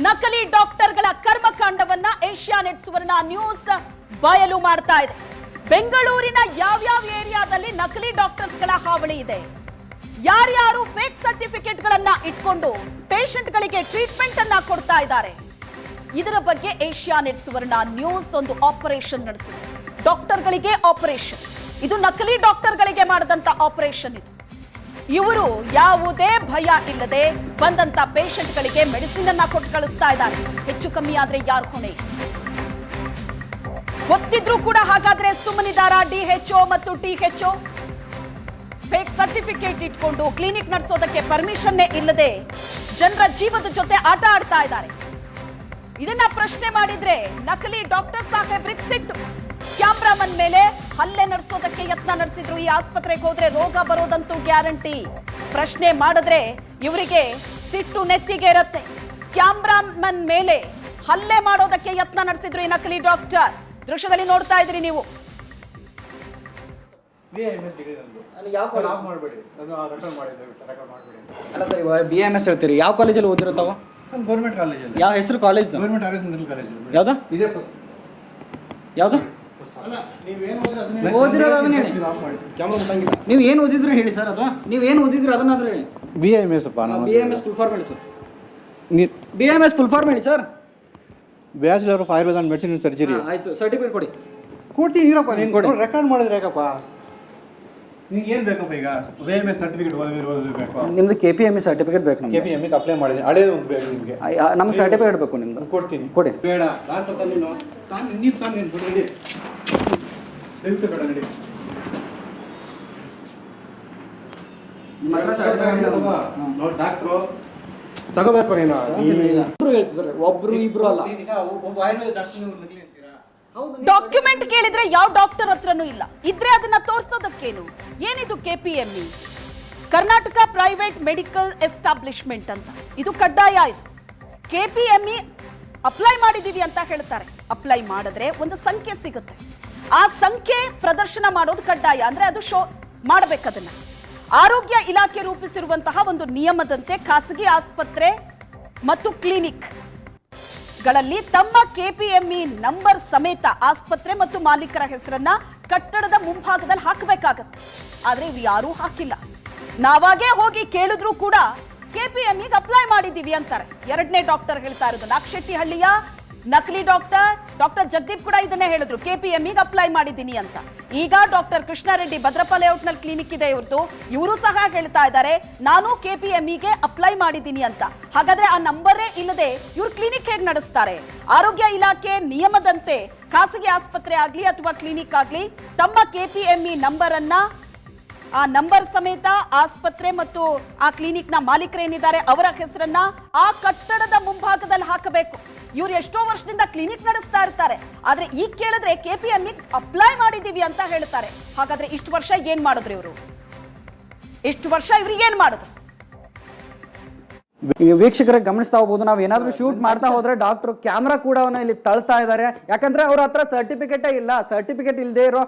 ನಕಲಿ ಡಾಕ್ಟರ್ಗಳ ಕರ್ಮಕಾಂಡವನ್ನ Asianet Suvarna news ಬಯಲು ಮಾಡ್ತಾ ಇದೆ. ಬೆಂಗಳೂರಿನ ಯಾವ್ಯಾವ ಏರಿಯಾದಲ್ಲಿ ನಕಲಿ ಡಾಕ್ಟರ್ಸ್ಗಳ ಹಾವಳಿ ಇದೆ, ಯಾರ್ಯಾರು ಫೇಕ್ ಸರ್ಟಿಫಿಕೇಟ್ಗಳನ್ನ ಇಟ್ಕೊಂಡು ಪೇಷಂಟ್ಗಳಿಗೆ ಟ್ರೀಟ್ಮೆಂಟ್ ಅನ್ನ ಕೊಡ್ತಾ ಇದ್ದಾರೆ, ಇದರ ಬಗ್ಗೆ ಏಷ್ಯಾನೆಟ್ ಸುವರ್ಣ ನ್ಯೂಸ್ ಒಂದು ಆಪರೇಷನ್ ನಡೆಸಿದೆ. ಡಾಕ್ಟರ್ಗಳಿಗೆ ಆಪರೇಷನ್, ಇದು ನಕಲಿ ಡಾಕ್ಟರ್ಗಳಿಗೆ ಮಾಡಿದಂತ ಆಪರೇಷನ್. ಇವರು ಯಾವುದೇ ಭಯ ಇಲ್ಲದೆ ಬಂದಂತ ಪೇಷಂಟ್ಗಳಿಗೆ ಮೆಡಿಸಿನ್ ಅನ್ನ ಕೊಟ್ಟು ಕಳಿಸ್ತಾ ಇದ್ದಾರೆ. ಹೆಚ್ಚು ಕಮ್ಮಿ ಆದ್ರೆ ಯಾರು ಹೊಣೆ? ಗೊತ್ತಿದ್ರು ಕೂಡ ಹಾಗಾದ್ರೆ ಸುಮ್ಮನಿದಾರ DHO ಮತ್ತು THO? ಫೇಕ್ ಸರ್ಟಿಫಿಕೇಟ್ ಇಟ್ಕೊಂಡು ಕ್ಲಿನಿಕ್ ನಡೆಸೋದಕ್ಕೆ ಪರ್ಮಿಷನ್ನೇ ಇಲ್ಲದೆ ಜನರ ಜೀವದ ಜೊತೆ ಆಟ ಆಡ್ತಾ ಇದ್ದಾರೆ. ಇದನ್ನ ಪ್ರಶ್ನೆ ಮಾಡಿದ್ರೆ ನಕಲಿ ಡಾಕ್ಟರ್ ಸಾಹೇಬ್ರಿಗೆ ಸಿಟ್ಟು. ಕ್ಯಾಮ್ರಾಮನ್ ಮೇಲೆ ಹಲ್ಲೆ ನಡೆಸೋದಕ್ಕೆ ಯತ್ನ ನಡೆಸಿದ್ರು. ಈ ಆಸ್ಪತ್ರೆಗೆ ಹೋದ್ರೆ ರೋಗ ಬರೋದಂತೂ ಗ್ಯಾರಂಟಿ. ಪ್ರಶ್ನೆ ಮಾಡಿದ್ರೆ ಇವರಿಗೆ ಸಿಟ್ಟು ನೆತ್ತಿಗೆ ಇರುತ್ತೆ. ಕ್ಯಾಮ್ರಾಮನ್ ಮೇಲೆ ಹಲ್ಲೆ ಮಾಡೋದಕ್ಕೆ ಯತ್ನ ನಡೆಸಿದ್ರು ಈ ನಕಲಿ ಡಾಕ್ಟರ್. ದೃಶ್ಯದಲ್ಲಿ ನೋಡ್ತಾ ಇದ್ರಿ ನೀವು. BAMS ಹೇಳ್ತೀರಿ, ಯಾವ ಕಾಲೇಜಲ್ಲಿ ಓದಿರೋ ತಾವು? ಗೌರ್ಮೆಂಟ್ ಕಾಲೇಜಲ್ಲಿ. ಯಾವ ಹೆಸರು college? Government RS middle college. ಯಾವ್ದು ಇದೇ ಯಾವ್ದು? ನೀವು ಏನು ಓದಿದ್ರು ಹೇಳಿ ಸರ್, ಅಥವಾ ನೀವು ಏನು ಓದಿದ್ರು ಅದನ್ನಾದ್ರೂ ಹೇಳಿ. BAMS ಅಪ್ಪ. BAMS ಫುಲ್ ಫಾರ್ಮ್ ಹೇಳಿ ಸರ್. BAMS ಫುಲ್ ಫಾರ್ಮ್ ಹೇಳಿ sir. Bachelor of Ayurveda and medicine surgery. ಆಯ್ತು, ಸರ್ಟಿಫಿಕೇಟ್ ಕೊಡಿ. ಕೊಡ್ತೀನಿ ಇರಪ್ಪ, ನೀನು ಕೊಡಿ. ರೆಕಾರ್ಡ್ ಮಾಡಿದ್ರೆ ಯಾಕಪ್ಪ? ನಿಂಗೆ ಏನು ಬೇಕಪ್ಪ ಈಗ? BAMS ಸರ್ಟಿಫಿಕೇಟ್ ಓದಬೇಕು. ನಿಮ್ದು KPME ಸರ್ಟಿಫಿಕೇಟ್ ಬೇಕು ನಮ್ಗೆ. KPME ಅಪ್ಲೈ ಮಾಡಿದೆ, ಹಳೇದು ಒಂದು ಬೇಕು ನಿಮಗೆ. ನಮ್ಗೆ ಸರ್ಟಿಫಿಕೇಟ್ ಬೇಕು ನಿಮ್ದು. ಕೊಡ್ತೀನಿ. ಕೊಡಿ. ಬೇಡ ಡಾಕ್ಟರ್ ನೀನು ನೀನು ತಾನು ನೀನು ಕೊಡಿ. ದಯವಿಟ್ಟು ಬೇಡ ನಡಿ. ನೋಡಿ ಡಾಕ್ಟ್ರು ತಗೋಬೇಕು ನೀನು. ಹೇಳ್ತಿದ್ದಾರೆ ಒಬ್ರು ಇಬ್ರು ಅಲ್ಲ. ಒಬ್ಬ ಆಯುರ್ವೇದ ಡಾಕ್ಟರ್ ನೀವು ನಕಲಿ ಅಂತೀರಾ? ಡಾಕ್ಯುಮೆಂಟ್ ಕೇಳಿದ್ರೆ ಯಾವ ಡಾಕ್ಟರ್ ಹತ್ರನೂ ಇಲ್ಲ, ಇದ್ರೆ ಅದನ್ನ ತೋರಿಸೋದಕ್ಕೇನು? ಏನಿದು KPME? Karnataka private medical establishment ಅಂತ, ಇದು ಕಡ್ಡಾಯ. ಇದು KPME ಅಪ್ಲೈ ಮಾಡಿದೀವಿ ಅಂತ ಹೇಳ್ತಾರೆ. ಅಪ್ಲೈ ಮಾಡಿದ್ರೆ ಒಂದು ಸಂಖ್ಯೆ ಸಿಗುತ್ತೆ, ಆ ಸಂಖ್ಯೆ ಪ್ರದರ್ಶನ ಮಾಡೋದು ಕಡ್ಡಾಯ. ಅಂದ್ರೆ ಅದು ಶೋ ಮಾಡಬೇಕದನ್ನ. ಆರೋಗ್ಯ ಇಲಾಖೆ ರೂಪಿಸಿರುವಂತಹ ಒಂದು ನಿಯಮದಂತೆ ಖಾಸಗಿ ಆಸ್ಪತ್ರೆ ಮತ್ತು ಕ್ಲಿನಿಕ್ ಗಳಲ್ಲಿ ತಮ್ಮ KPME ನಂಬರ್ ಸಮೇತ ಆಸ್ಪತ್ರೆ ಮತ್ತು ಮಾಲೀಕರ ಹೆಸರನ್ನ ಕಟ್ಟಡದ ಮುಂಭಾಗದಲ್ಲಿ ಹಾಕಬೇಕಾಗತ್ತೆ. ಆದ್ರೆ ಇವು ಯಾರೂ ಹಾಕಿಲ್ಲ. ನಾವಾಗೇ ಹೋಗಿ ಕೇಳಿದ್ರು ಕೂಡ KPME ಅಪ್ಲೈ ಮಾಡಿದೀವಿ ಅಂತಾರೆ. ಎರಡನೇ ಡಾಕ್ಟರ್ ಹೇಳ್ತಾ ಇರೋದು ನಾಗಶೆಟ್ಟಿಹಳ್ಳಿಯ ನಕಲಿ ಡಾಕ್ಟರ್ ಜಗದೀಪ್ ಕೂಡ ಇದನ್ನೇ ಹೇಳಿದ್ರು, KPME ಅಪ್ಲೈ ಮಾಡಿದ್ದೀನಿ ಅಂತ. ಈಗ ಡಾಕ್ಟರ್ ಕೃಷ್ಣಾರೆಡ್ಡಿ ಭದ್ರಪ್ಪ ಲೇಔಟ್ ನಲ್ಲಿ ಕ್ಲಿನಿಕ್ ಇದೆ ಇವ್ರದ್ದು, ಇವರು ಸಹ ಹೇಳ್ತಾ ಇದ್ದಾರೆ ನಾನು KPME ಅಪ್ಲೈ ಮಾಡಿದ್ದೀನಿ ಅಂತ. ಹಾಗಾದ್ರೆ ಆ ನಂಬರೇ ಇಲ್ಲದೆ ಇವ್ರು ಕ್ಲಿನಿಕ್ ಹೇಗೆ ನಡೆಸ್ತಾರೆ? ಆರೋಗ್ಯ ಇಲಾಖೆ ನಿಯಮದಂತೆ ಖಾಸಗಿ ಆಸ್ಪತ್ರೆ ಆಗ್ಲಿ ಅಥವಾ ಕ್ಲಿನಿಕ್ ಆಗ್ಲಿ ತಮ್ಮ KPME ನಂಬರ್ ಅನ್ನ, ಆ ನಂಬರ್ ಸಮೇತ ಆಸ್ಪತ್ರೆ ಮತ್ತು ಆ ಕ್ಲಿನಿಕ್ ನ ಮಾಲೀಕರೇನಿದ್ದಾರೆ ಅವರ ಹೆಸರನ್ನ ಆ ಕಟ್ಟಡದ ಮುಂಭಾಗದಲ್ಲಿ ಹಾಕಬೇಕು. ಇವ್ರು ಎಷ್ಟೋ ವರ್ಷದಿಂದ ಕ್ಲಿನಿಕ್ ನಡೆಸ್ತಾ ಇರ್ತಾರೆ, ಆದ್ರೆ ಈಗ ಕೇಳಿದ್ರೆ KPME ಅಪ್ಲೈ ಮಾಡಿದೀವಿ ಅಂತ ಹೇಳ್ತಾರೆ. ಹಾಗಾದ್ರೆ ಇಷ್ಟು ವರ್ಷ ಏನ್ ಮಾಡಿದ್ರು ಇವರು? ಇಷ್ಟು ವರ್ಷ ಇವ್ರಿಗೆ ಏನ್ ಮಾಡಿದ್ರು? ಈಗ ವೀಕ್ಷಕರ ಗಮನಿಸ್ತಾ ಹೋಗ್ಬೋದು, ನಾವು ಏನಾದ್ರೂ ಶೂಟ್ ಮಾಡ್ತಾ ಹೋದ್ರೆ ಡಾಕ್ಟರ್ ಕ್ಯಾಮ್ರಾ ಕೂಡ ಇಲ್ಲಿ ತಳ್ತಾ ಇದ್ದಾರೆ. ಯಾಕಂದ್ರೆ ಅವ್ರ ಹತ್ರ ಸರ್ಟಿಫಿಕೇಟೇ ಇಲ್ಲ. ಸರ್ಟಿಫಿಕೇಟ್ ಇಲ್ಲದೆ ಇರೋ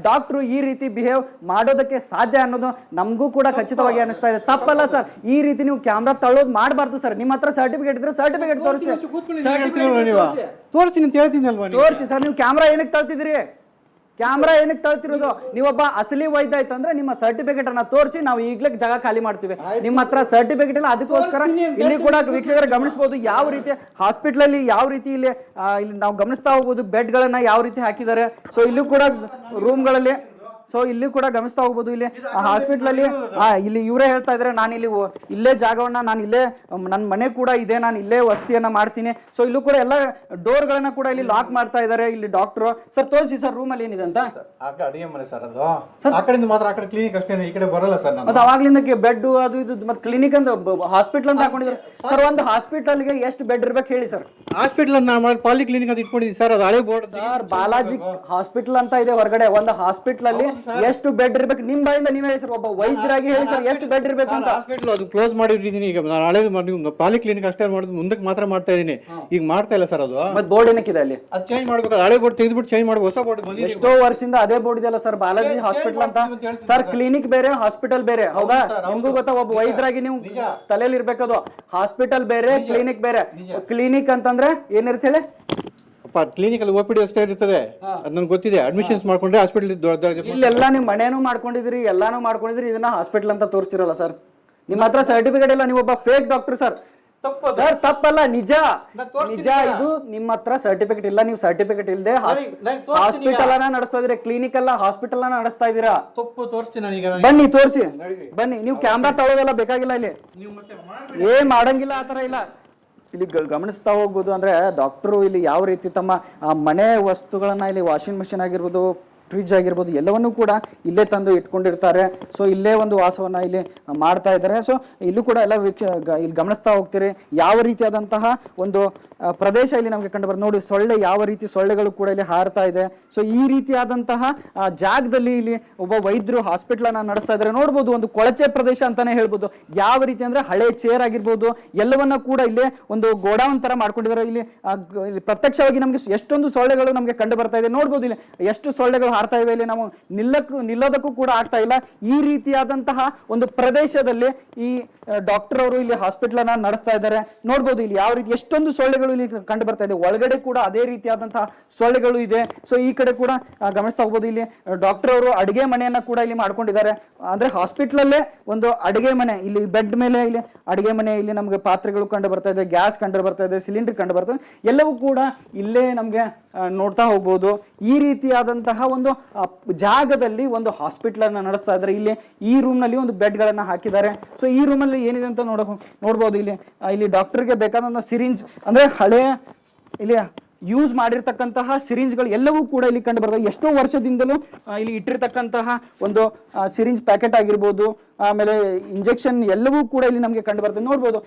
ಡಾಕ್ಟ್ರು ಈ ರೀತಿ ಬಿಹೇವ್ ಮಾಡೋದಕ್ಕೆ ಸಾಧ್ಯ ಅನ್ನೋದು ನಮಗೂ ಕೂಡ ಖಚಿತವಾಗಿ ಅನಿಸ್ತಾ ಇದೆ. ತಪ್ಪಲ್ಲ ಸರ್, ಈ ರೀತಿ ನೀವು ಕ್ಯಾಮ್ರಾ ತಳ್ಳೋದು ಮಾಡಬಾರ್ದು ಸರ್. ನಿಮ್ಮ ಹತ್ರ ಸರ್ಟಿಫಿಕೇಟ್ ಇದ್ರೆ ಸರ್ಟಿಫಿಕೇಟ್ ತೋರಿಸಿ. ತೋರಿಸಿ ಅಂತ ಹೇಳ್ತೀನಲ್ವಾ? ತೋರಿಸಿ ಸರ್. ನೀವು ಕ್ಯಾಮ್ರಾ ಏನಕ್ಕೆ ತಳ್ತಿದ್ರಿ? ಕ್ಯಾಮ್ರಾ ಏನಕ್ಕೆ ತಳ್ತಿರೋದು? ನೀವೊಬ್ಬ ಅಸಲಿ ವೈದ್ಯ ಆಯ್ತಂದ್ರೆ ನಿಮ್ಮ ಸರ್ಟಿಫಿಕೇಟ್ ಅನ್ನ ತೋರಿಸಿ, ನಾವು ಈಗಲೇ ಜಾಗ ಖಾಲಿ ಮಾಡ್ತೀವಿ. ನಿಮ್ಮ ಹತ್ರ ಸರ್ಟಿಫಿಕೇಟ್ ಇಲ್ಲ, ಅದಕ್ಕೋಸ್ಕರ ಇಲ್ಲಿ ಕೂಡ ವೀಕ್ಷಕರ ಗಮನಿಸಬಹುದು ಯಾವ ರೀತಿ ಹಾಸ್ಪಿಟಲ್ ಅಲ್ಲಿ ಯಾವ ರೀತಿ ಇಲ್ಲಿ ನಾವು ಗಮನಿಸ್ತಾ ಹೋಗ್ಬೋದು. ಬೆಡ್ ಗಳನ್ನ ಯಾವ ರೀತಿ ಹಾಕಿದ್ದಾರೆ. ಸೊ ಇಲ್ಲೂ ಕೂಡ ರೂಮ್ಗಳಲ್ಲಿ, ಸೊ ಇಲ್ಲಿ ಕೂಡ ಗಮನಿಸ್ತಾ ಹೋಗ್ಬೋದು. ಇಲ್ಲಿ ಹಾಸ್ಪಿಟಲ್ ಅಲ್ಲಿ ಇಲ್ಲಿ ಇವರೇ ಹೇಳ್ತಾ ಇದ್ದಾರೆ ನಾನು ಇಲ್ಲಿ ಇಲ್ಲೇ ಜಾಗವನ್ನ, ನಾನು ಇಲ್ಲೇ ನನ್ನ ಮನೆ ಕೂಡ ಇದೆ, ನಾನು ಇಲ್ಲೇ ವಸತಿಯನ್ನ ಮಾಡ್ತೀನಿ. ಸೊ ಇಲ್ಲೂ ಕೂಡ ಎಲ್ಲ ಡೋರ್ ಗಳನ್ನ ಕೂಡ ಇಲ್ಲಿ ಲಾಕ್ ಮಾಡ್ತಾ ಇದ್ದಾರೆ ಇಲ್ಲಿ ಡಾಕ್ಟರ್. ಸರ್ ತೋರಿಸಿ ಸರ್, ರೂಮ್ ಅಲ್ಲಿ ಏನಿದೆ ಅಂತ. ಅಡಿಗೆ ಮನೆ ಸರ್ ಅದು. ಆ ಕಡೆಯಿಂದ ಮಾತ್ರ ಆ ಕಡೆ ಕ್ಲಿನಿಕ್ ಅಷ್ಟೇ, ಈ ಕಡೆ ಬರಲ್ಲ ಸರ್. ಅದು ಅವಾಗ್ಲಿಂದ ಬೆಡ್ ಅದು ಇದು ಮತ್ತೆ ಕ್ಲಿನಿಕ್ ಅಂತ ಹಾಸ್ಪಿಟಲ್ ಅಂತ ಹಾಕೊಂಡಿದ್ದಾರೆ ಸರ್. ಒಂದು ಹಾಸ್ಪಿಟಲ್ ಗೆ ಎಷ್ಟು ಬೆಡ್ ಇರ್ಬೇಕು ಹೇಳಿ ಸರ್? ಹಾಸ್ಪಿಟಲ್ ನಾನು ಪಾಲಿ ಕ್ಲಿನಿಕ್ ಅಂತ ಇಟ್ಕೊಂಡಿದ್ದೀನಿ ಸರ್. ಅದು ಹಳೆ ಬೋರ್ಡ್ ಸರ್. ಬಾಲಾಜಿ ಹಾಸ್ಪಿಟಲ್ ಅಂತ ಇದೆ ಹೊರಗಡೆ. ಒಂದು ಹಾಸ್ಪಿಟಲ್ ಅಲ್ಲಿ ಎಷ್ಟು ಬೆಡ್ ಇರ್ಬೇಕು ನಿಮ್ ಬಾಯಿಂದ ನೀವೇ ಹೇಳಿ ಸರ್, ಒಬ್ಬ ವೈದ್ಯರಾಗಿ ಹೇಳಿ ಸರ್ ಎಷ್ಟು ಬೆಡ್ ಇರ್ಬೇಕು ಅಂತ. ಹಾಸ್ಪಿಟಲ್ ಅದು ಕ್ಲೋಸ್ ಮಾಡಿದ್ದೀನಿ ಈಗ. ನಾನು ಹಳೇದು ಪಾಲಿಕ್ಲಿನಿಕ್ ಅಷ್ಟೇ ಮಾಡೋದು, ಮುಂದಕ್ಕೆ ಮಾತ್ರ ಮಾಡ್ತಾ ಇದೀನಿ, ಈಗ ಮಾಡ್ತಾ ಇಲ್ಲ ಸರ್. ಅದು ಮತ್ತೆ ಬೋರ್ಡ್ ಏನಕ್ಕಿದೆ ಅಲ್ಲಿ? ಅದು ಚೇಂಜ್ ಮಾಡ್ಬೇಕು, ಹಳೆ ಬೋರ್ಡ್ ತೆಗೆದ್ಬಿಟ್ಟು ಚೇಂಜ್ ಮಾಡಿ ಹೊಸ ಬೋರ್ಡ್ ಬಂದಿದೆ. ಎಷ್ಟೋ ವರ್ಷದಿಂದ ಅದೇ ಬೋರ್ಡ್ ಇದೆಯಲ್ಲ ಸರ್, ಬಾಲಾಜಿ ಹಾಸ್ಪಿಟಲ್ ಅಂತ. ಸರ್ ಕ್ಲಿನಿಕ್ ಬೇರೆ ಹಾಸ್ಪಿಟಲ್ ಬೇರೆ, ಹೌದಾ? ನಿಮ್ಗೂ ಗೊತ್ತಾ, ಒಬ್ಬ ವೈದ್ಯರಾಗಿ ನೀವು ತಲೆಯಲ್ಲಿ ಇರ್ಬೇಕದು. ಹಾಸ್ಪಿಟಲ್ ಬೇರೆ, ಕ್ಲಿನಿಕ್ ಬೇರೆ. ಕ್ಲಿನಿಕ್ ಅಂತಂದ್ರೆ ಏನಿರುತ್ತೆ ಹೇಳಿ? ಕ್ಲಿನಿಕ್ ಅಲ್ಲಿ OPD ಅಷ್ಟೇ ಇರ್ತದೆ, ಅದು ನನಗೆ ಗೊತ್ತಿದೆ. ಅಡ್ಮಿಷನ್ಸ್ ಮಾಡ್ಕೊಂಡ್ರೆ ಹಾಸ್ಪಿಟಲ್ ಇಲ್ಲೆಲ್ಲ ನೀವು ಮನೇನು ಮಾಡ್ಕೊಂಡಿದ್ರಿ, ಎಲ್ಲಾನು ಮಾಡ್ಕೊಂಡಿದ್ರಿ, ಇದನ್ನ ಹಾಸ್ಪಿಟಲ್ ಅಂತ ತೋರಿಸ್ತಿರಲ್ಲ ಸರ್. ನಿಮ್ಮ ಹತ್ರ ಸರ್ಟಿಫಿಕೇಟ್ ಇಲ್ಲ, ನೀವು ಒಬ್ಬ ಫೇಕ್ ಡಾಕ್ಟರ್ ಸರ್. ಸರ್ ತಪ್ಪಲ್ಲ, ನಿಜ ನಿಜ. ಇದು ನಿಮ್ಮ ಹತ್ರ ಸರ್ಟಿಫಿಕೇಟ್ ಇಲ್ಲ, ನೀವು ಸರ್ಟಿಫಿಕೇಟ್ ಇಲ್ಲದೆ ಹಾಸ್ಪಿಟಲ್ ಅನ್ನ ನಡೆಸ್ತಾ ಇದೀರಾ, ಕ್ಲಿನಿಕ್ ಅಲ್ಲ ಹಾಸ್ಪಿಟಲ್ ಅನ್ನ ನಡೆಸ್ತಾ ಇದೀರಾ. ತಪ್ಪು ತೋರಿಸ್ತೀನಿ ನನಗೆ. ಬನ್ನಿ ತೋರಿಸಿ, ಬನ್ನಿ. ನೀವು ಕ್ಯಾಮ್ರಾ ತಗೊಳ್ಳೋದೆಲ್ಲ ಬೇಕಾಗಿಲ್ಲ, ಇಲ್ಲಿ ಏನ್ ಮಾಡಂಗಿಲ್ಲ, ಆತರ ಇಲ್ಲ. ಇಲ್ಲಿ ಗಮನಿಸ್ತಾ ಹೋಗ್ಬೋದು. ಅಂದ್ರೆ ಡಾಕ್ಟರು ಇಲ್ಲಿ ಯಾವ ರೀತಿ ತಮ್ಮ ಮನೆ ವಸ್ತುಗಳನ್ನ, ಇಲ್ಲಿ ವಾಷಿಂಗ್ ಮಿಷಿನ್ ಆಗಿರ್ಬೋದು, ಫ್ರಿಜ್ ಆಗಿರ್ಬೋದು, ಎಲ್ಲವನ್ನೂ ಕೂಡ ಇಲ್ಲೇ ತಂದು ಇಟ್ಕೊಂಡಿರ್ತಾರೆ. ಸೊ ಇಲ್ಲೇ ಒಂದು ವಾಸವನ್ನ ಇಲ್ಲಿ ಮಾಡ್ತಾ ಇದ್ದಾರೆ. ಸೊ ಇಲ್ಲೂ ಕೂಡ ಎಲ್ಲ ಇಲ್ಲಿ ಗಮನಿಸ್ತಾ ಹೋಗ್ತೀರಿ ಯಾವ ರೀತಿಯಾದಂತಹ ಒಂದು ಪ್ರದೇಶ ಇಲ್ಲಿ ನಮಗೆ ಕಂಡು ಬರ್ತದೆ. ನೋಡಿ ಸೊಳ್ಳೆ, ಯಾವ ರೀತಿ ಸೊಳ್ಳೆಗಳು ಕೂಡ ಇಲ್ಲಿ ಹಾರ್ತಾ ಇದೆ. ಸೊ ಈ ರೀತಿಯಾದಂತಹ ಜಾಗದಲ್ಲಿ ಇಲ್ಲಿ ಒಬ್ಬ ವೈದ್ಯರು ಹಾಸ್ಪಿಟಲ್ ಅನ್ನ ನಡೆಸ್ತಾ ಇದ್ದಾರೆ. ನೋಡ್ಬೋದು, ಒಂದು ಕೊಳಚೆ ಪ್ರದೇಶ ಅಂತಾನೆ ಹೇಳ್ಬೋದು. ಯಾವ ರೀತಿ ಅಂದ್ರೆ ಹಳೆ ಚೇರ್ ಆಗಿರ್ಬೋದು, ಎಲ್ಲವನ್ನ ಕೂಡ ಇಲ್ಲೇ ಒಂದು ಗೋಡೌನ್ ತರ ಮಾಡ್ಕೊಂಡಿದ್ದಾರೆ. ಇಲ್ಲಿ ಪ್ರತ್ಯಕ್ಷವಾಗಿ ನಮ್ಗೆ ಎಷ್ಟೊಂದು ಸೊಳ್ಳೆಗಳು ನಮ್ಗೆ ಕಂಡು ಬರ್ತಾ ಇದೆ. ನೋಡ್ಬೋದು ಇಲ್ಲಿ ಎಷ್ಟು ಸೊಳ್ಳೆಗಳು ಹಾರ್ತಾ ಇವೆ. ಇಲ್ಲಿ ನಾವು ನಿಲ್ಲೋದಕ್ಕೂ ಕೂಡ ಆಗ್ತಾ ಇಲ್ಲ. ಈ ರೀತಿಯಾದಂತಹ ಒಂದು ಪ್ರದೇಶದಲ್ಲಿ ಈ ಡಾಕ್ಟರ್ ಅವರು ಇಲ್ಲಿ ಹಾಸ್ಪಿಟಲ್ ಅನ್ನ ನಡೆಸ್ತಾ ಇದ್ದಾರೆ. ನೋಡ್ಬೋದು ಇಲ್ಲಿ ಯಾವ ರೀತಿ ಎಷ್ಟೊಂದು ಸೊಳ್ಳೆಗಳು ಇಲ್ಲಿ ಕಂಡು ಬರ್ತಾ ಇದೆ. ಒಳಗಡೆ ಕೂಡ ಅದೇ ರೀತಿಯಾದಂತಹ ಸೊಳ್ಳೆಗಳು ಇದೆ. ಸೊ ಈ ಕಡೆ ಕೂಡ ಗಮನಿಸ್ತಾ ಹೋಗ್ಬೋದು. ಇಲ್ಲಿ ಡಾಕ್ಟರ್ ಅವರು ಅಡಿಗೆ ಮನೆಯನ್ನ ಕೂಡ ಇಲ್ಲಿ ಮಾಡ್ಕೊಂಡಿದ್ದಾರೆ. ಅಂದ್ರೆ ಹಾಸ್ಪಿಟಲ್ ಅಲ್ಲೇ ಒಂದು ಅಡಿಗೆ ಮನೆ, ಇಲ್ಲಿ ಬೆಡ್ ಮೇಲೆ ಇಲ್ಲಿ ಅಡಿಗೆ ಮನೆ, ಇಲ್ಲಿ ನಮ್ಗೆ ಪಾತ್ರೆಗಳು ಕಂಡು ಬರ್ತಾ ಇದೆ, ಗ್ಯಾಸ್ ಕಂಡು ಬರ್ತಾ ಇದೆ, ಸಿಲಿಂಡರ್ ಕಂಡು ಬರ್ತಾ ಇದೆ, ಎಲ್ಲವೂ ಕೂಡ ಇಲ್ಲೇ ನಮ್ಗೆ ನೋಡ್ತಾ ಹೋಗ್ಬೋದು. ಈ ರೀತಿಯಾದಂತಹ ಒಂದು ಜಾಗದಲ್ಲಿ ಒಂದು ಹಾಸ್ಪಿಟಲ್ ಅನ್ನ ನಡೆಸ್ತಾ ಇದ್ದಾರೆ. ಇಲ್ಲಿ ಈ ರೂಮ್ ನಲ್ಲಿ ಒಂದು ಬೆಡ್ ಗಳನ್ನ ಹಾಕಿದ್ದಾರೆ. ಸೊ ಈ ರೂಮ್ ಅಲ್ಲಿ ಏನಿದೆ ಅಂತ ನೋಡ್ಬೋದು. ಇಲ್ಲಿ ಡಾಕ್ಟರ್ಗೆ ಬೇಕಾದಂತಹ ಸಿರಿಂಜ್, ಅಂದ್ರೆ ಹಳೆಯ ಇಲ್ಲಿ ಯೂಸ್ ಮಾಡಿರ್ತಕ್ಕಂತಹ ಸಿರಿಂಜ್ಗಳು ಎಲ್ಲವೂ ಕೂಡ ಇಲ್ಲಿ ಕಂಡು ಬರ್ತವೆ. ಎಷ್ಟೋ ವರ್ಷದಿಂದಲೂ ಇಲ್ಲಿ ಇಟ್ಟಿರ್ತಕ್ಕಂತಹ ಒಂದು ಸಿರಿಂಜ್ ಪ್ಯಾಕೆಟ್ ಆಗಿರ್ಬೋದು, ಆಮೇಲೆ ಇಂಜೆಕ್ಷನ್ ಎಲ್ಲವೂ ಕೂಡ ಇಲ್ಲಿ ನಮಗೆ ಕಂಡು ಬರ್ತದೆ. ನೋಡ್ಬೋದು,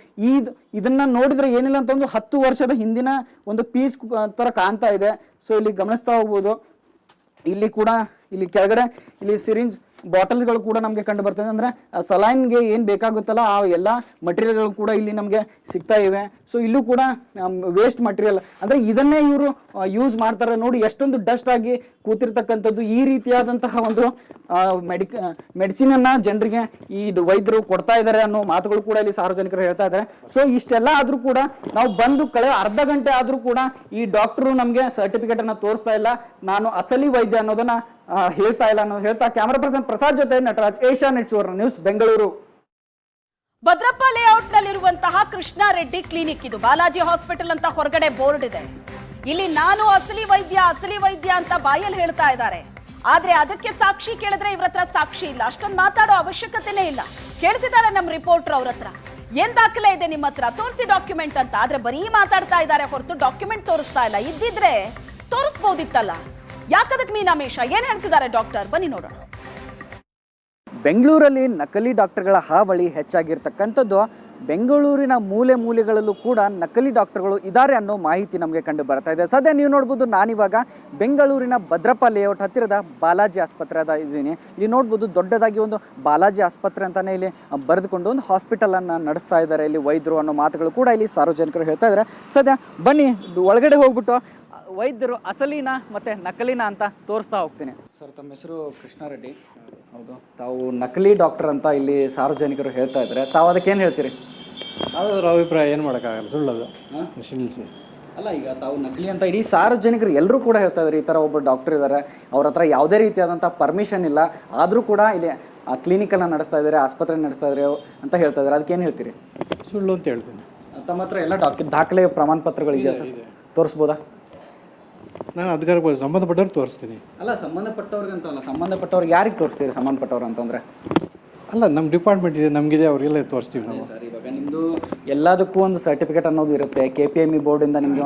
ಇದನ್ನ ನೋಡಿದ್ರೆ ಏನಿಲ್ಲ ಅಂತ ಒಂದು 10 ವರ್ಷದ ಹಿಂದಿನ ಒಂದು ಪೀಸ್ ತರ ಕಾಣ್ತಾ ಇದೆ. ಸೊ ಇಲ್ಲಿ ಗಮನಿಸ್ತಾ ಹೋಗ್ಬೋದು. ಇಲ್ಲಿ ಕೂಡ ಇಲ್ಲಿ ಕೆಳಗಡೆ ಇಲ್ಲಿ ಸಿರಿಂಜ್ ಬಾಟಲ್ಗಳು ಕೂಡ ನಮಗೆ ಕಂಡು ಬರ್ತದೆ. ಅಂದ್ರೆ ಸಲೈನ್ಗೆ ಏನ್ ಬೇಕಾಗುತ್ತಲ್ಲ ಆ ಎಲ್ಲ ಮಟೀರಿಯಲ್ಗಳು ಕೂಡ ಇಲ್ಲಿ ನಮಗೆ ಸಿಗ್ತಾ ಇವೆ. ಸೊ ಇಲ್ಲೂ ಕೂಡ ವೇಸ್ಟ್ ಮಟೀರಿಯಲ್, ಅಂದ್ರೆ ಇದನ್ನೇ ಇವರು ಯೂಸ್ ಮಾಡ್ತಾರೆ. ನೋಡಿ ಎಷ್ಟೊಂದು ಡಸ್ಟ್ ಆಗಿ ಕೂತಿರ್ತಕ್ಕಂಥದ್ದು. ಈ ರೀತಿಯಾದಂತಹ ಒಂದು ಮೆಡಿಸಿನ್ ಅನ್ನ ಜನರಿಗೆ ಈ ವೈದ್ಯರು ಕೊಡ್ತಾ ಇದ್ದಾರೆ ಅನ್ನೋ ಮಾತುಗಳು ಕೂಡ ಇಲ್ಲಿ ಸಾರ್ವಜನಿಕರು ಹೇಳ್ತಾ ಇದ್ದಾರೆ. ಸೊ ಇಷ್ಟೆಲ್ಲ ಆದ್ರೂ ಕೂಡ ನಾವು ಬಂದು ಅರ್ಧ ಗಂಟೆ ಆದ್ರೂ ಕೂಡ ಈ ಡಾಕ್ಟರು ನಮ್ಗೆ ಸರ್ಟಿಫಿಕೇಟ್ ಅನ್ನ ತೋರಿಸ್ತಾ ಇಲ್ಲ, ನಾನು ಅಸಲಿ ವೈದ್ಯ ಅನ್ನೋದನ್ನ ಹೇಳ್ತಾ ಇಲ್ಲ ಅನ್ನೋದು ಹೇಳ್ತಾ ಕ್ಯಾಮರಾ ಪರ್ಸನ್ ಪ್ರಸಾದ್ ಜೊತೆ ನಟರಾಜ್, ಏಷ್ಯಾನೆಟ್ ಸುವರ್ಣ ನ್ಯೂಸ್, ಬೆಂಗಳೂರು. ಭದ್ರಪ್ಪ ಲೇಔಟ್ ನಲ್ಲಿರುವಂತಹ ಕೃಷ್ಣ ರೆಡ್ಡಿ ಕ್ಲಿನಿಕ್ ಇದು. ಬಾಲಾಜಿ ಹಾಸ್ಪಿಟಲ್ ಅಂತ ಹೊರಗಡೆ ಬೋರ್ಡ್ ಇದೆ. ಇಲ್ಲಿ ನಾನು ಅಸಲಿ ವೈದ್ಯ ಅಂತ ಬಾಯಲ್ಲಿ ಹೇಳ್ತಾ ಇದ್ದಾರೆ. ಆದ್ರೆ ಅದಕ್ಕೆ ಸಾಕ್ಷಿ ಕೇಳಿದ್ರೆ ಇವ್ರ ಹತ್ರ ಸಾಕ್ಷಿ ಇಲ್ಲ. ಅಷ್ಟೊಂದು ಮಾತಾಡೋ ಅವಶ್ಯಕತೆನೇ ಇಲ್ಲ. ಕೇಳ್ತಿದ್ದಾರೆ ನಮ್ಮ ರಿಪೋರ್ಟರ್ ಅವ್ರ ಹತ್ರ, ಏನ್ ದಾಖಲೆ ಇದೆ ನಿಮ್ಮ ಹತ್ರ, ತೋರಿಸಿ ಡಾಕ್ಯುಮೆಂಟ್ ಅಂತ. ಆದ್ರೆ ಬರೀ ಮಾತಾಡ್ತಾ ಇದ್ದಾರೆ ಹೊರತು ಡಾಕ್ಯುಮೆಂಟ್ ತೋರಿಸ್ತಾ ಇಲ್ಲ. ಇದ್ದಿದ್ರೆ ತೋರಿಸ್ಬೋದಿತ್ತಲ್ಲ, ಯಾಕದಕ್ಕೆ ಮೀನಾಮೇಶ? ಏನ್ ಹೇಳ್ತಿದ್ದಾರೆ ಡಾಕ್ಟರ್, ಬನ್ನಿ ನೋಡೋಣ. ಬೆಂಗಳೂರಲ್ಲಿ ನಕಲಿ ಡಾಕ್ಟರ್ಗಳ ಹಾವಳಿ ಹೆಚ್ಚಾಗಿರ್ತಕ್ಕಂಥದ್ದು. ಬೆಂಗಳೂರಿನ ಮೂಲೆ ಮೂಲೆಗಳಲ್ಲೂ ಕೂಡ ನಕಲಿ ಡಾಕ್ಟರ್ಗಳು ಇದ್ದಾರೆ ಅನ್ನೋ ಮಾಹಿತಿ ನಮಗೆ ಕಂಡು ಬರ್ತಾ ಇದೆ. ಸದ್ಯ ನೀವು ನೋಡ್ಬೋದು, ನಾನಿವಾಗ ಬೆಂಗಳೂರಿನ ಭದ್ರಪ್ಪ ಲೇಔಟ್ ಹತ್ತಿರದ ಬಾಲಾಜಿ ಆಸ್ಪತ್ರೆ ಇದ್ದೀನಿ. ಇಲ್ಲಿ ನೋಡ್ಬೋದು, ದೊಡ್ಡದಾಗಿ ಒಂದು ಬಾಲಾಜಿ ಆಸ್ಪತ್ರೆ ಅಂತಾನೆ ಇಲ್ಲಿ ಬರೆದುಕೊಂಡು ಒಂದು ಹಾಸ್ಪಿಟಲ್ ಅನ್ನ ನಡೆಸ್ತಾ ಇದ್ದಾರೆ ಇಲ್ಲಿ ವೈದ್ಯರು ಅನ್ನೋ ಮಾತುಗಳು ಕೂಡ ಇಲ್ಲಿ ಸಾರ್ವಜನಿಕರು ಹೇಳ್ತಾ ಇದ್ದಾರೆ. ಸದ್ಯ ಬನ್ನಿ ಒಳಗಡೆ ಹೋಗ್ಬಿಟ್ಟು ವೈದ್ಯರು ಅಸಲಿನ ಮತ್ತೆ ನಕಲಿನ ಅಂತ ತೋರಿಸ್ತಾ ಹೋಗ್ತೀನಿ. ಸರ್, ತಮ್ಮ ಹೆಸರು ಕೃಷ್ಣ ರೆಡ್ಡಿ, ಹೌದು? ತಾವು ನಕಲಿ ಡಾಕ್ಟರ್ ಅಂತ ಇಲ್ಲಿ ಸಾರ್ವಜನಿಕರು ಹೇಳ್ತಾ ಇದ್ದಾರೆ, ತಾವು ಅದಕ್ಕೇನು ಹೇಳ್ತೀರಿ? ಅದರ ಅಭಿಪ್ರಾಯ ಏನು ಮಾಡೋಕ್ಕಾಗಲ್ಲ, ಸುಳ್ಳದು ನಿಲ್ಲಿಸಿ. ಅಲ್ಲ, ಈಗ ತಾವು ನಕಲಿ ಅಂತ ಇಡೀ ಸಾರ್ವಜನಿಕರು ಎಲ್ಲರೂ ಕೂಡ ಹೇಳ್ತಾ ಇದ್ದಾರೆ. ಈ ಥರ ಒಬ್ಬರು ಡಾಕ್ಟರ್ ಇದ್ದಾರೆ, ಅವ್ರ ಹತ್ರ ಯಾವುದೇ ರೀತಿಯಾದಂಥ ಪರ್ಮಿಷನ್ ಇಲ್ಲ, ಆದರೂ ಕೂಡ ಇಲ್ಲಿ ಆ ಕ್ಲಿನಿಕನ್ನು ನಡೆಸ್ತಾ ಇದ್ದಾರೆ, ಆಸ್ಪತ್ರೆ ನಡೆಸ್ತಾ ಇದ್ದಾರೆ ಅಂತ ಹೇಳ್ತಾ ಇದ್ದಾರೆ. ಅದಕ್ಕೇನು ಹೇಳ್ತೀರಿ? ಸುಳ್ಳು ಅಂತ ಹೇಳ್ತೀನಿ. ತಮ್ಮ ಹತ್ರ ಎಲ್ಲ ದಾಖಲೆ ಪ್ರಮಾಣ ಪತ್ರಗಳಿದೆಯಾ ಸರ್? ತೋರಿಸ್ಬೋದಾ? ನಾನು ಅಧಿಕಾರಕ್ಕೆ ಸಂಬಂಧಪಟ್ಟವ್ರಿಗೆ ತೋರಿಸ್ತೀನಿ. ಅಲ್ಲ, ಸಂಬಂಧಪಟ್ಟವ್ರಿಗೆ ಅಂತಲ್ಲ, ಸಂಬಂಧಪಟ್ಟವ್ರಿಗೆ ಯಾರಿಗೆ ತೋರಿಸ್ತೀರಿ? ಸಂಬಂಧಪಟ್ಟವ್ರು ಅಂತಂದರೆ ಅಲ್ಲ, ನಮ್ಮ ಡಿಪಾರ್ಟ್ಮೆಂಟ್ ಇದೆ, ನಮಗಿದೆ, ಅವರಿಗೆಲ್ಲ ತೋರಿಸ್ತೀವಿ ನಾವು. ಸರ್, ಇವಾಗ ನಿಮ್ಮದು ಎಲ್ಲದಕ್ಕೂ ಒಂದು ಸರ್ಟಿಫಿಕೇಟ್ ಅನ್ನೋದು ಇರುತ್ತೆ. KPME ಬೋರ್ಡಿಂದ ನಿಮಗೆ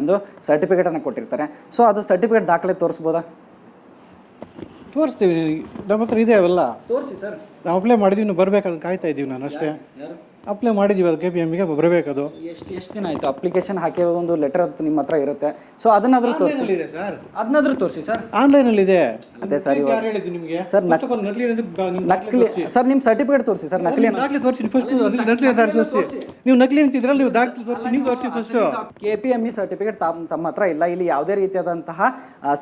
ಒಂದು ಸರ್ಟಿಫಿಕೇಟನ್ನು ಕೊಟ್ಟಿರ್ತಾರೆ. ಸೊ ಅದು ಸರ್ಟಿಫಿಕೇಟ್ ದಾಖಲೆ ತೋರಿಸ್ಬೋದಾ? ತೋರಿಸ್ತೀವಿ, ನಮ್ಮ ಹತ್ರ ಇದೆ ಅವೆಲ್ಲ. ತೋರಿಸಿ ಸರ್. ನಾವು ಅಪ್ಲೈ ಮಾಡಿದ್ದೀವಿ, ನಾವು ಬರಬೇಕು, ಅದನ್ನು ಕಾಯ್ತಾ ಇದ್ದೀವಿ ನಾನು ಅಷ್ಟೇ. ಅಪ್ಲೈ ಮಾಡಿದ್ದೀವಿ ಅದು KPM-ಗೆ ಬರಬೇಕು ಅದು. ಎಷ್ಟು ದಿನ ಆಯಿತು ಅಪ್ಲಿಕೇಶನ್ ಹಾಕಿರೋದು ಒಂದು ಲೆಟರ್ ಅಂತ ನಿಮ್ಮ ಹತ್ರ ಇರುತ್ತೆ, ಸೊ ಅದನ್ನಾದ್ರೂ ತೋರಿಸಿ ಇದೆ ಸರ್, ಅದನ್ನಾದ್ರೂ ತೋರಿಸಿ ಸರ್. ಆನ್ಲೈನಲ್ಲಿ ಇದೆ. ಅದೇ ಸರ್, ಯಾರು ಹೇಳಿದ್ದು ನಿಮಗೆ ಸರ್ ನಕಲಿ ಸರ್ ನಿಮ್ಮ ಸರ್ಟಿಫಿಕೇಟ್ ತೋರಿಸಿ ಸರ್. ನಕಲಿ ದಾಖಲೆ ತೋರಿಸಿ ಫಸ್ಟ್, ನಕಲಿ ತೋರಿಸಿ. ನೀವು ನಕಲಿ ಅಂತಿದ್ರಲ್ಲ, ನೀವು ದಾಖಲೆ ತೋರಿಸಿ, ನೀವು ತೋರಿಸಿ ಫಸ್ಟ್. KPME ಸರ್ಟಿಫಿಕೇಟ್ ತಮ್ಮ ಹತ್ರ ಇಲ್ಲ, ಇಲ್ಲಿ ಯಾವುದೇ ರೀತಿಯಾದಂತಹ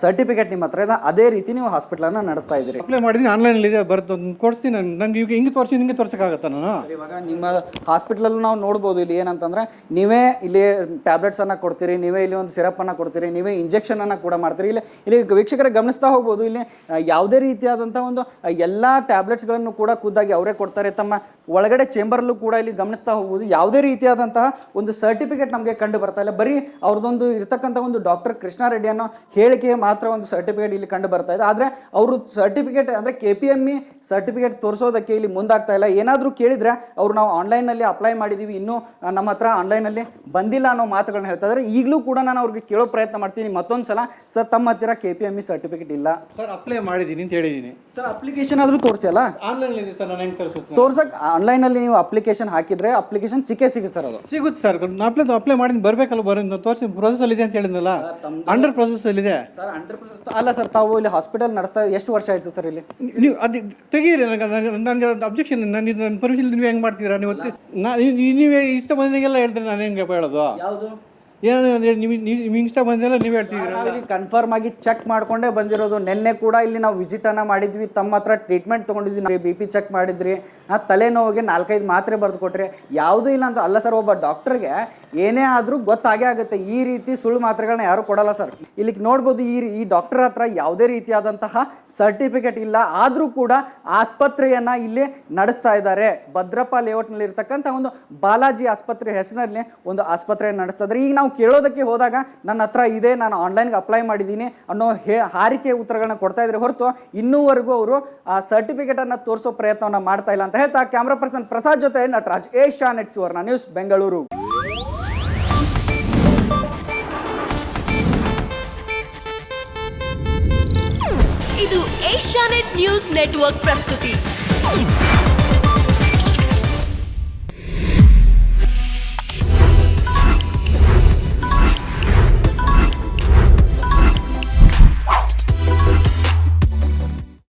ಸರ್ಟಿಫಿಕೇಟ್ ನಿಮ್ಮ ಹತ್ರ ಇದೆ, ಅದೇ ರೀತಿ ನೀವು ಹಾಸ್ಪಿಟಲನ್ನು ನಡೆಸ್ತಾ ಇದ್ದೀರಿ. ಅಪ್ಲೈ ಮಾಡಿದ್ದೀನಿ, ಆನ್ಲೈನಲ್ಲಿ ಇದೆ, ಬರ್ತು ಕೊಡಿಸ್ತೀನಿ. ನನಗೆ ಈಗ ಹಿಂಗೆ ತೋರಿಸಿ ನಿಮಗೆ ತೋರ್ಸೋಕ್ಕಾಗತ್ತಾ ನಾನು? ಇವಾಗ ನಿಮ್ಮ ಹಾಸ್ಪಿಟಲಲ್ಲೂ ನಾವು ನೋಡ್ಬೋದು ಇಲ್ಲಿ ಏನಂತಂದ್ರೆ ನೀವೇ ಇಲ್ಲಿ ಟ್ಯಾಬ್ಲೆಟ್ಸ್ ಅನ್ನ ಕೊಡ್ತೀರಿ, ನೀವೇ ಇಲ್ಲಿ ಒಂದು ಸಿರಪ್ ಅನ್ನ ಕೊಡ್ತೀರಿ, ನೀವೇ ಇಂಜೆಕ್ಷನ್ ಅನ್ನ ಕೂಡ ಮಾಡ್ತೀರಿ. ಇಲ್ಲಿ ವೀಕ್ಷಕರ ಗಮನಿಸ್ತಾ ಹೋಗ್ಬೋದು, ಇಲ್ಲಿ ಯಾವುದೇ ರೀತಿಯಾದಂತಹ ಒಂದು ಎಲ್ಲಾ ಟ್ಯಾಬ್ಲೆಟ್ಸ್ ಗಳನ್ನು ಕೂಡ ಖುದ್ದಾಗಿ ಅವರೇ ಕೊಡ್ತಾರೆ. ತಮ್ಮ ಒಳಗಡೆ ಚೇಂಬರ್ಲ್ಲೂ ಕೂಡ ಇಲ್ಲಿ ಗಮನಿಸ್ತಾ ಹೋಗ್ಬೋದು, ಯಾವುದೇ ರೀತಿಯಾದಂತಹ ಒಂದು ಸರ್ಟಿಫಿಕೇಟ್ ನಮಗೆ ಕಂಡು ಬರ್ತಾ ಇಲ್ಲ. ಬರೀ ಅವ್ರದ್ದೊಂದು ಇರ್ತಕ್ಕಂಥ ಒಂದು ಡಾಕ್ಟರ್ ಕೃಷ್ಣಾರೆಡ್ಡಿ ಅನ್ನೋ ಹೇಳಿಕೆ ಮಾತ್ರ ಒಂದು ಸರ್ಟಿಫಿಕೇಟ್ ಇಲ್ಲಿ ಕಂಡು ಬರ್ತಾ ಇದೆ. ಆದ್ರೆ ಅವರು ಸರ್ಟಿಫಿಕೇಟ್ ಅಂದ್ರೆ KPME ಸರ್ಟಿಫಿಕೇಟ್ ತೋರಿಸೋದಕ್ಕೆ ಇಲ್ಲಿ ಮುಂದಾಗ್ತಾ ಇಲ್ಲ. ಏನಾದರೂ ಕೇಳಿದ್ರೆ ಅವ್ರು ನಾವು ಆನ್ಲೈನಲ್ಲಿ ಅಪ್ಲೈ ಮಾಡಿದ್ದೀವಿ, ಇನ್ನೂ ನಮ್ಮ ಹತ್ರ ಆನ್ಲೈನಲ್ಲಿ ಬಂದಿಲ್ಲ ಅನ್ನೋ ಮಾತುಗಳನ್ನ ಹೇಳ್ತಾ ಇದ್ದಾರೆ. ಈಗಲೂ ಕೂಡ ನಾನು ಅವ್ರಿಗೆ ಕೇಳೋ ಪ್ರಯತ್ನ ಮಾಡ್ತೀನಿ ಮತ್ತೊಂದು ಸಲ, ಸರ್ ತಮ್ಮ ಹತ್ತಿರ KPME ಸರ್ಟಿಫಿಕೇಟ್ ಇಲ್ಲ ಸರ್, ಅಪ್ಲೈ ಮಾಡಿದ್ದೀನಿ ಅಂತ ಹೇಳಿದ್ದೀನಿ ಸರ್. ಅಪ್ಲಿಕೇಶನ್ ಆದರೂ ತೋರಿಸಿ ಅಲ್ಲ, ಆನ್ಲೈನ್ ಇದೆ ಸರ್. ನಾನು ಹೆಂಗೆ ತೋರಿಸುತ್ತೆ ತೋರ್ಸಕ್ ಆನ್ಲೈನಲ್ಲಿ ನೀವು ಅಪ್ಲಿಕೇಶನ್ ಹಾಕಿದ್ರೆ ಅಪ್ಲಿಕೇಶನ್ ಸಿಗುತ್ತೆ ಸರ್. ಅದು ಸಿಗುತ್ತೆ ಸರ್. ಅಪ್ಲೈ ಮಾಡಿ ಬರಬೇಕಲ್ಲ, ತೋರಿಸಿ ಪ್ರೊಸೆಸ್ ಅಲ್ಲಿ ಇದೆ ಅಂತ ಹೇಳಿದ್ನಲ್ಲ, ಅಂಡರ್ ಪ್ರೊಸೆಸ್ ಅಲ್ಲಿ ಇದೆ ಸರ್. 100% ಅಲ್ಲ ಸರ್, ತಾವು ಇಲ್ಲಿ ಹಾಸ್ಪಿಟಲ್ ನಡೆಸ್ತಾ ಎಷ್ಟು ವರ್ಷ ಆಯ್ತು ಸರ್ ಇಲ್ಲಿ? ನೀವು ಅದು ತೆಗೀರಿ, ನನಗೆ ಅಬ್ಜೆಕ್ಷನ್. ನನ್ನ ಪರ್ಮಿಷನ್ ನೀವು ಹೆಂಗೆ ಮಾಡ್ತೀರಾ? ನೀವೇ ಇಷ್ಟ ಬಂದಾಗೆಲ್ಲ ಹೇಳ್ತೀರಿ, ನಾನು ಹೆಂಗೆ ಹೇಳೋದು? ಯಾವುದು ಏನೋ ನಿಮ್ಗೆ ಇಷ್ಟ ಬಂದೆಲ್ಲ ನೀವು ಹೇಳ್ತಿದ್ದೀರಾ? ಕನ್ಫರ್ಮ್ ಆಗಿ ಚೆಕ್ ಮಾಡ್ಕೊಂಡೇ ಬಂದಿರೋದು. ನಿನ್ನೆ ಕೂಡ ಇಲ್ಲಿ ನಾವು ವಿಸಿಟ್ ಅನ್ನ ಮಾಡಿದ್ವಿ, ತಮ್ಮ ಹತ್ರ ಟ್ರೀಟ್ಮೆಂಟ್ ತೊಗೊಂಡಿದ್ವಿ, BP ಚೆಕ್ ಮಾಡಿದ್ರಿ, ತಲೆನೋವಿಗೆ 4-5 ಮಾತ್ರೆ ಬರೆದು ಕೊಟ್ರಿ, ಯಾವುದೂ ಇಲ್ಲ ಅಂತ ಅಲ್ಲ ಸರ್. ಒಬ್ಬ ಡಾಕ್ಟರ್ಗೆ ಏನೇ ಆದರೂ ಗೊತ್ತಾಗೇ ಆಗುತ್ತೆ. ಈ ರೀತಿ ಸುಳ್ಳು ಮಾತ್ರೆಗಳನ್ನ ಯಾರು ಕೊಡಲ್ಲ ಸರ್. ಇಲ್ಲಿ ನೋಡ್ಬೋದು, ಈ ಡಾಕ್ಟರ್ ಹತ್ರ ಯಾವುದೇ ರೀತಿಯಾದಂತಹ ಸರ್ಟಿಫಿಕೇಟ್ ಇಲ್ಲ, ಆದರೂ ಕೂಡ ಆಸ್ಪತ್ರೆಯನ್ನ ಇಲ್ಲಿ ನಡೆಸ್ತಾ ಇದ್ದಾರೆ. ಭದ್ರಪ್ಪ ಲೇಔಟ್ನಲ್ಲಿ ಇರ್ತಕ್ಕಂಥ ಒಂದು ಬಾಲಾಜಿ ಆಸ್ಪತ್ರೆ ಹೆಸರಿನಲ್ಲಿ ಒಂದು ಆಸ್ಪತ್ರೆಯನ್ನು ನಡೆಸ್ತಾ ಇದ್ದಾರೆ. ಈಗ ನಾವು ಕೇಳೋದಕ್ಕೆ ಹೋದಾಗ ನನ್ನ ಹತ್ರ ಇದೆ, ನಾನು ಆನ್ಲೈನ್ಗೆ ಅಪ್ಲೈ ಮಾಡಿದ್ದೀನಿ ಅನ್ನೋ ಹಾರಿಕೆ ಉತ್ತರಗಳನ್ನ ಕೊಡ್ತಾ ಇದ್ರೆ ಹೊರತು ಇನ್ನೂವರೆಗೂ ಅವರು ಆ ಸರ್ಟಿಫಿಕೇಟ್ ಅನ್ನ ತೋರಿಸೋ ಪ್ರಯತ್ನವನ್ನ ಮಾಡ್ತಾ ಇಲ್ಲ ಅಂತ ಹೇಳ್ತಾ ಕ್ಯಾಮ್ರಾ ಪರ್ಸನ್ ಪ್ರಸಾದ್ ಜೊತೆ ನಟರಾಜ್, ಏಷ್ಯಾನೆಟ್ ಸುವರ್ಣ ನ್ಯೂಸ್, ಬೆಂಗಳೂರು. ಇದು ಏಷ್ಯಾನೆಟ್ ನ್ಯೂಸ್ ನೆಟ್ವರ್ಕ್ ಪ್ರಸ್ತುತಿ.